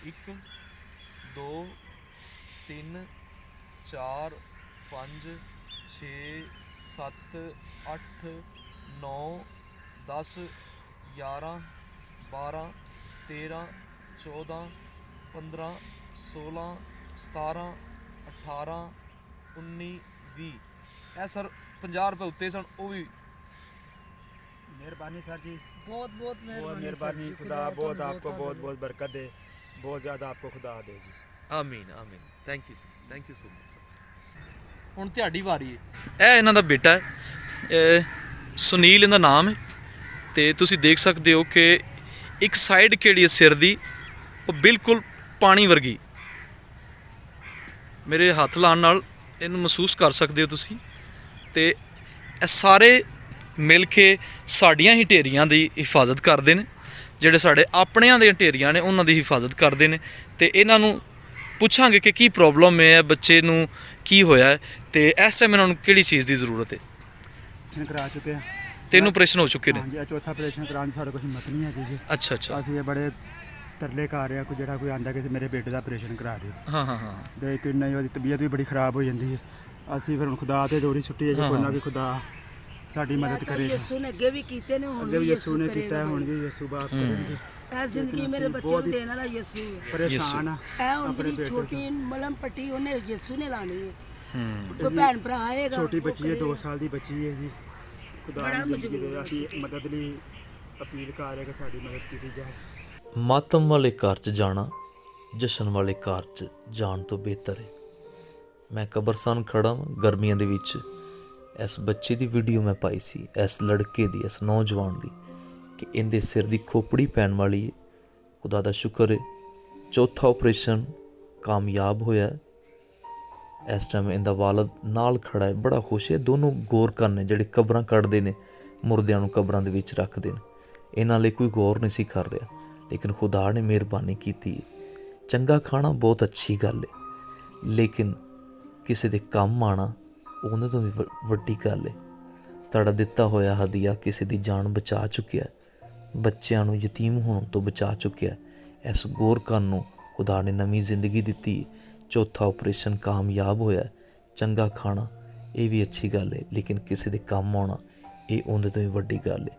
1 2 3 4 5 6 7 8 9 10 11 12 13 14 15 16 17 18 19 20 ਇਹ ਸਰ 50 ਰੁਪਏ ਉੱਤੇ ਸਨ ਉਹ ਵੀ। मेहरबानी सर जी, बहुत बहुत बहुत मेहरबानी मेहरबानी। सर जी, खुदा बहुत आपको बहुत धन्यवाद। बहुत बरकत दे, बहुत ज़्यादा आपको खुदा दे जी। ਆਮੀਨ ਆਮੀਨ। Thank you so much sir. ਹੁਣ ਤੁਹਾਡੀ ਵਾਰੀ ਹੈ। ਇਹ ਇਹਨਾਂ ਦਾ ਬੇਟਾ ਹੈ, ਸੁਨੀਲ ਇਹਦਾ ਨਾਮ ਹੈ ਤੇ ਤੁਸੀਂ ਦੇਖ ਸਕਦੇ ਹੋ ਕਿ ਇੱਕ ਸਾਈਡ ਕਿਹੜੀ ਹੈ ਸਿਰ ਦੀ ਉਹ ਬਿਲਕੁਲ ਪਾਣੀ ਵਰਗੀ, ਮੇਰੇ ਹੱਥ ਲਾਉਣ ਨਾਲ ਇਹਨੂੰ ਮਹਿਸੂਸ ਕਰ ਸਕਦੇ ਹੋ ਤੁਸੀਂ। ਤੇ ਇਹ ਸਾਰੇ ਮਿਲ ਕੇ ਸਾਡੀਆਂ ਹੀ ਢੇਰੀਆਂ ਦੀ ਹਿਫਾਜ਼ਤ ਕਰਦੇ ਨੇ, ਜਿਹੜੇ ਸਾਡੇ ਆਪਣਿਆਂ ਦੀਆਂ ਢੇਰੀਆਂ ਨੇ ਉਹਨਾਂ ਦੀ ਹਿਫਾਜ਼ਤ ਕਰਦੇ ਨੇ। ਤੇ ਇਹਨਾਂ ਨੂੰ ਪੁੱਛਾਂਗੇ ਕਿ ਕੀ ਪ੍ਰੋਬਲਮ ਹੈ, ਬੱਚੇ ਨੂੰ ਕੀ ਹੋਇਆ ਹੈ ਤੇ ਇਸ ਟਾਈਮ ਇਹਨਾਂ ਨੂੰ ਕਿਹੜੀ ਚੀਜ਼ ਦੀ ਜ਼ਰੂਰਤ ਹੈ। ऑपरेशन करा चुके हैं, 3 ਆਪਰੇਸ਼ਨ ਹੋ ਚੁੱਕੇ ਨੇ। हाँ जी, चौथा ऑपरेशन कराने साढ़े कोई हिम्मत नहीं है जी। ਅੱਛਾ ਅੱਛਾ। ਅਸੀਂ ਇਹ ਬੜੇ ਤਰਲੇ ਕਰ ਰਹੇ ਹਾਂ, ਕੋਈ ਜਿਹੜਾ ਕੋਈ ਆਂਦਾ ਕਿ ਮੇਰੇ ਬੇਟੇ ਦਾ ਆਪਰੇਸ਼ਨ ਕਰਾ ਦਿਓ। ਹਾਂ ਹਾਂ ਹਾਂ। ਤੇ ਕਿੰਨਾ ਹੀ ਉਹਦੀ ਤਬੀਅਤ ਵੀ ਬੜੀ ਖਰਾਬ ਹੋ ਜਾਂਦੀ ਹੈ। ਅਸੀਂ ਫਿਰ ਹੁਣ ਖੁਦਾ ਤੇ ਜੋੜੀ ਸੁੱਟੀ ਹੈ ਜੀ, ਕੋਈ ਨਾ ਕੋਈ ਖੁਦਾ ਸਾਡੀ ਮਦਦ ਕਰੇ। ਯਿਸੂ ਨੇ ਅੱਗੇ ਵੀ ਕੀਤੇ ਨੇ, ਹੁਣ ਅੱਗੇ ਵੀ ਵੀ ਯਿਸੂ ਨੇ ਕਰੇਗਾ। ਕੀਤਾ, ਹੁਣ ਵੀ ਯਿਸੂ ਬਾਤ ਕਰੇਗਾ। ਇਹ ਜ਼ਿੰਦਗੀ ਮੇਰੇ ਬੱਚੇ ਨੂੰ ਦੇਣ ਵਾਲਾ ਯਿਸੂ ਹੈ। ਪਰੇਸ਼ਾਨ ਆ ਇਹ ਹੁਣ ਆਪਣੇ ਜਿਹੜੀ ਬੇਟੇ ਛੋਟੀ ਮਲਮ ਪੱਟੀ ਉਹਨੇ ਯਿਸੂ ਨੇ ਲਾਣੀ ਹੈ। ਕੋਈ ਭੈਣ ਭਰਾ ਆਏਗਾ, ਛੋਟੀ ਉਹ ਬੱਚੀ ਹੈ, 2 ਕਰੇਗਾ। ਸਾਲ ਦੀ ਬੱਚੀ ਹੈ ਜੀ। ਖੁਦਾ ਬੜਾ ਦੀ ਜ਼ਿੰਦਗੀ ਮਜਬੂਰ ਦੇ ਅਸੀਂ ਮਦਦ ਲਈ ਅਪੀਲ ਕਰ ਰਹੇ ਕਿ ਸਾਡੀ ਮਦਦ ਕੀਤੀ ਜਾਏ। ਮਾਤਮ ਵਾਲੇ ਘਰ 'ਚ ਜਾਣਾ ਜਸ਼ਨ ਵਾਲੇ ਘਰ 'ਚ ਜਾਣ ਤੋਂ ਬਿਹਤਰ ਹੈ। ਮੈਂ ਕਬਰਸਤਾਨ ਖੜਾ ਹਾਂ ਗਰਮੀਆਂ ਦੇ ਵਿੱਚ। ਇਸ ਬੱਚੇ ਦੀ ਵੀਡੀਓ ਮੈਂ ਪਾਈ ਸੀ, ਇਸ ਲੜਕੇ ਦੀ, ਇਸ ਨੌਜਵਾਨ ਦੀ, ਕਿ ਇਹਦੇ ਸਿਰ ਦੀ ਖੋਪੜੀ ਪੈਣ ਵਾਲੀ ਹੈ। ਖੁਦਾ ਦਾ ਸ਼ੁਕਰ ਹੈ ਚੌਥਾ ਆਪਰੇਸ਼ਨ ਕਾਮਯਾਬ ਹੋਇਆ। ਇਸ ਟਾਈਮ ਇਹਦਾ ਵਾਲਦ ਨਾਲ ਖੜਾ ਹੈ, ਬੜਾ ਖੁਸ਼ ਹੈ। ਦੋਨੋਂ ਗੌਰ ਕਰਨੇ ਜਿਹੜੇ ਕਬਰਾਂ ਕੱਢਦੇ ਨੇ, ਮੁਰਦਿਆਂ ਨੂੰ ਕਬਰਾਂ ਦੇ ਵਿੱਚ ਰੱਖਦੇ ਨੇ, ਇਹਨਾਂ ਲਈ ਕੋਈ ਗੌਰ ਨਹੀਂ ਸੀ ਕਰ ਰਿਹਾ, ਲੇਕਿਨ ਖੁਦਾ ਨੇ ਮਿਹਰਬਾਨੀ ਕੀਤੀ ਹੈ। ਚੰਗਾ ਖਾਣਾ ਬਹੁਤ ਅੱਛੀ ਗੱਲ ਹੈ, ਲੇਕਿਨ ਕਿਸੇ ਦੇ ਕੰਮ ਆਉਣਾ ਉਹਨਾਂ ਤੋਂ ਵੀ ਵੱਡੀ ਗੱਲ ਹੈ। ਤੁਹਾਡਾ ਦਿੱਤਾ ਹੋਇਆ ਹਦੀਆ ਕਿਸੇ ਦੀ ਜਾਨ ਬਚਾ ਚੁੱਕਿਆ, ਬੱਚਿਆਂ ਨੂੰ ਯਤੀਮ ਹੋਣ ਤੋਂ ਬਚਾ ਚੁੱਕਿਆ। ਇਸ ਗੌਰ ਕਰਨ ਨੂੰ ਖੁਦਾ ਨੇ ਨਵੀਂ ਜ਼ਿੰਦਗੀ ਦਿੱਤੀ। ਚੌਥਾ ਆਪਰੇਸ਼ਨ ਕਾਮਯਾਬ ਹੋਇਆ। ਚੰਗਾ ਖਾਣਾ ਇਹ ਵੀ ਅੱਛੀ ਗੱਲ ਹੈ, ਲੇਕਿਨ ਕਿਸੇ ਦੇ ਕੰਮ ਆਉਣਾ ਇਹ ਉਹਦੇ ਤੋਂ ਵੀ ਵੱਡੀ ਗੱਲ ਹੈ।